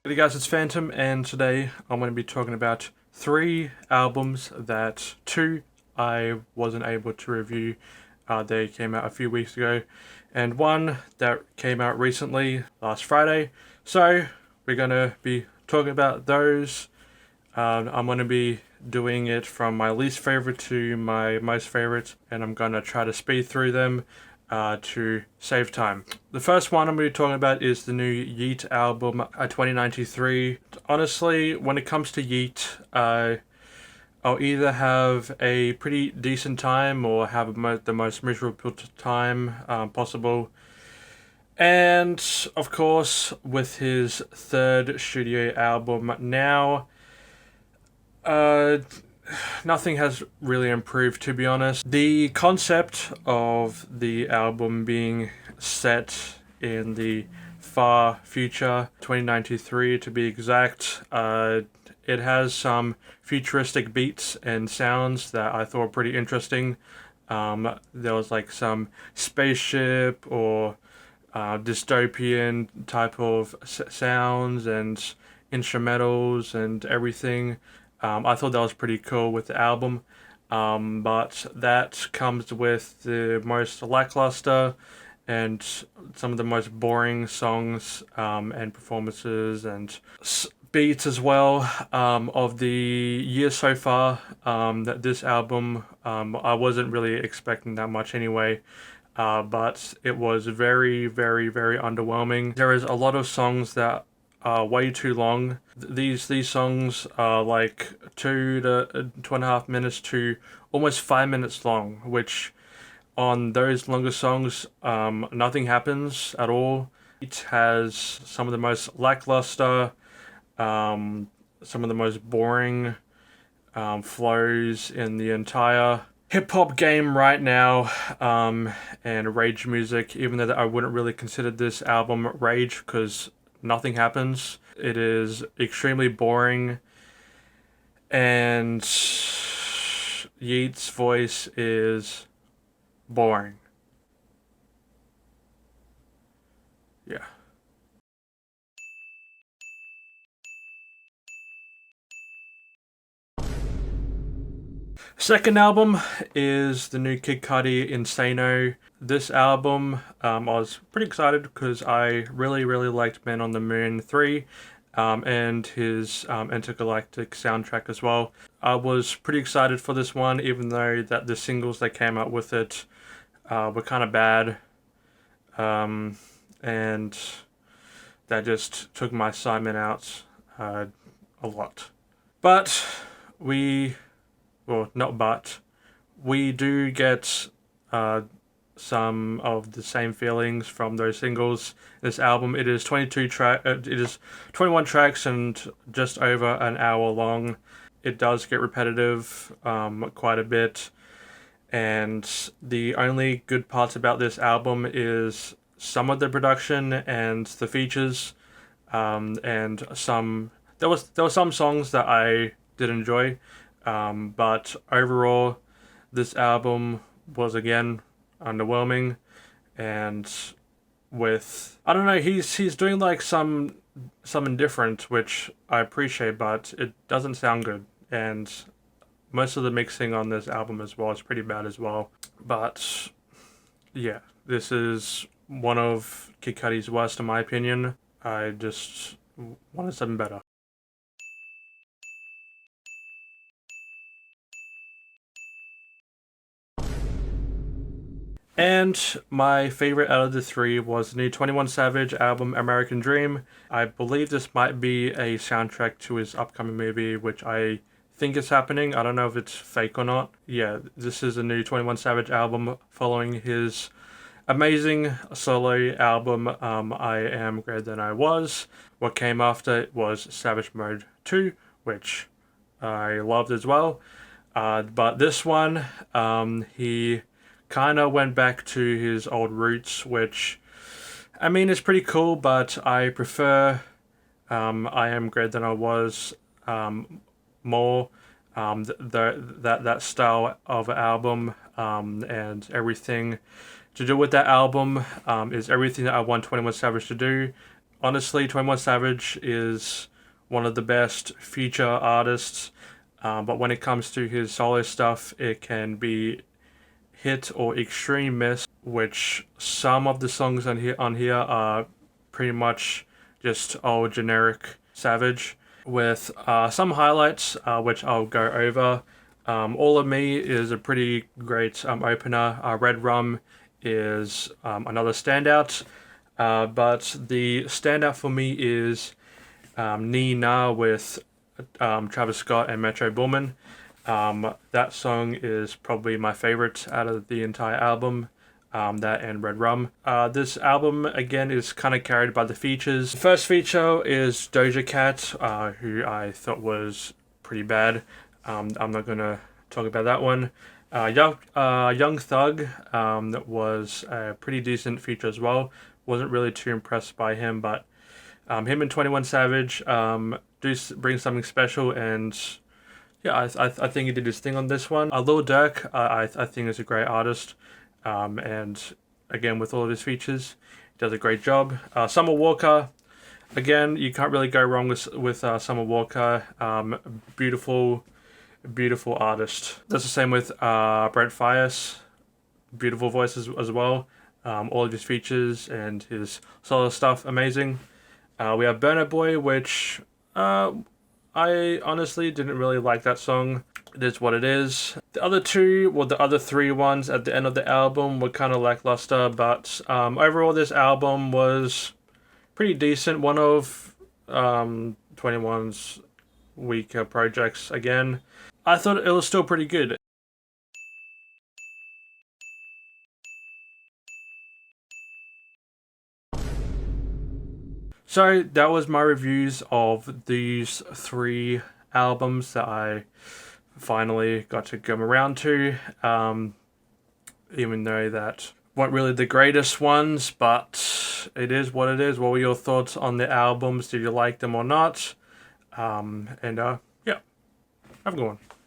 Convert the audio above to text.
Hey guys, it's Phantom, and today I'm going to be talking about 3 albums that 2 I wasn't able to review. They came out a few weeks ago, and 1 that came out recently, last Friday. So we're going to be talking about those. I'm going to be doing it from my least favorite to my most favorite, and I'm going to try to speed through them to save time. The first one I'm going to be talking about is the new Yeat album, 2093. Honestly, when it comes to Yeat, I'll either have a pretty decent time or have the most miserable time possible. And of course, with his 3rd studio album now, nothing has really improved, to be honest. The concept of the album being set in the far future, 2093 to be exact, it has some futuristic beats and sounds that I thought were pretty interesting. There was like some spaceship or dystopian type of sounds and instrumentals and everything. I thought that was pretty cool with the album, but that comes with the most lackluster and some of the most boring songs and performances and beats as well of the year so far. That this album, I wasn't really expecting that much anyway. But it was very, very, very underwhelming. There is a lot of songs that are way too long. These songs are like 2 to 2.5 minutes to almost 5 minutes long, which on those longer songs, nothing happens at all. It has some of the most lackluster, some of the most boring flows in the entire hip-hop game right now, and rage music, even though I wouldn't really consider this album rage because nothing happens. It is extremely boring, and Yeat's voice is boring. Yeah. Second album is the new Kid Cudi INSANO. This album, I was pretty excited because I really liked Man on the Moon 3 and his intergalactic soundtrack as well. I was pretty excited for this one, even though that the singles that came out with it were kind of bad, and that just took my excitement out a lot. But we do get some of the same feelings from those singles. This album, it is 21 tracks and just over an hour long. It does get repetitive quite a bit, and the only good parts about this album is some of the production and the features, and there were some songs that I did enjoy. But overall, this album was again underwhelming, and with I don't know, he's doing like some indifferent, which I appreciate, but it doesn't sound good, and most of the mixing on this album as well is pretty bad as well. But yeah, this is one of Kid Cudi's worst in my opinion. I just wanted something better. And my favorite out of the 3 was the new 21 Savage album, American Dream. I believe this might be a soundtrack to his upcoming movie, which I think is happening. I don't know if it's fake or not. Yeah, this is a new 21 Savage album following his amazing solo album, I Am Greater Than I Was. What came after was Savage Mode 2, which I loved as well. But this one, he kind of went back to his old roots, which, I mean, is pretty cool, but I prefer I Am Greater Than I Was more. That style of album and everything to do with that album is everything that I want 21 Savage to do. honestly, 21 Savage is one of the best feature artists, but when it comes to his solo stuff, it can be hit or extreme miss, which some of the songs on here are pretty much just all generic Savage, with some highlights which I'll go over. All of Me is a pretty great opener. Redrum is another standout, but the standout for me is Nee-nah with Travis Scott and Metro Boomin. That song is probably my favorite out of the entire album. That and Red Rum. This album again is kind of carried by the features. The first feature is Doja Cat, who I thought was pretty bad. I'm not gonna talk about that one. Young Thug was a pretty decent feature as well. Wasn't really too impressed by him, but him and 21 Savage do bring something special, and yeah, I think he did his thing on this one. Lil Durk, I think is a great artist, and again with all of his features, he does a great job. Summer Walker, again, you can't really go wrong with Summer Walker. Beautiful artist. That's the same with Brent Faiyaz, beautiful voice as well. All of his features and his solo stuff, amazing. We have Burna Boy, which I honestly didn't really like that song. It is what it is. The other three ones at the end of the album were kind of lackluster, but overall this album was pretty decent. One of 21's weaker projects again. I thought it was still pretty good. So that was my reviews of these three albums that I finally got to come around to, even though that weren't really the greatest ones, but it is what it is. What were your thoughts on the albums? Did you like them or not? Yeah, have a good one.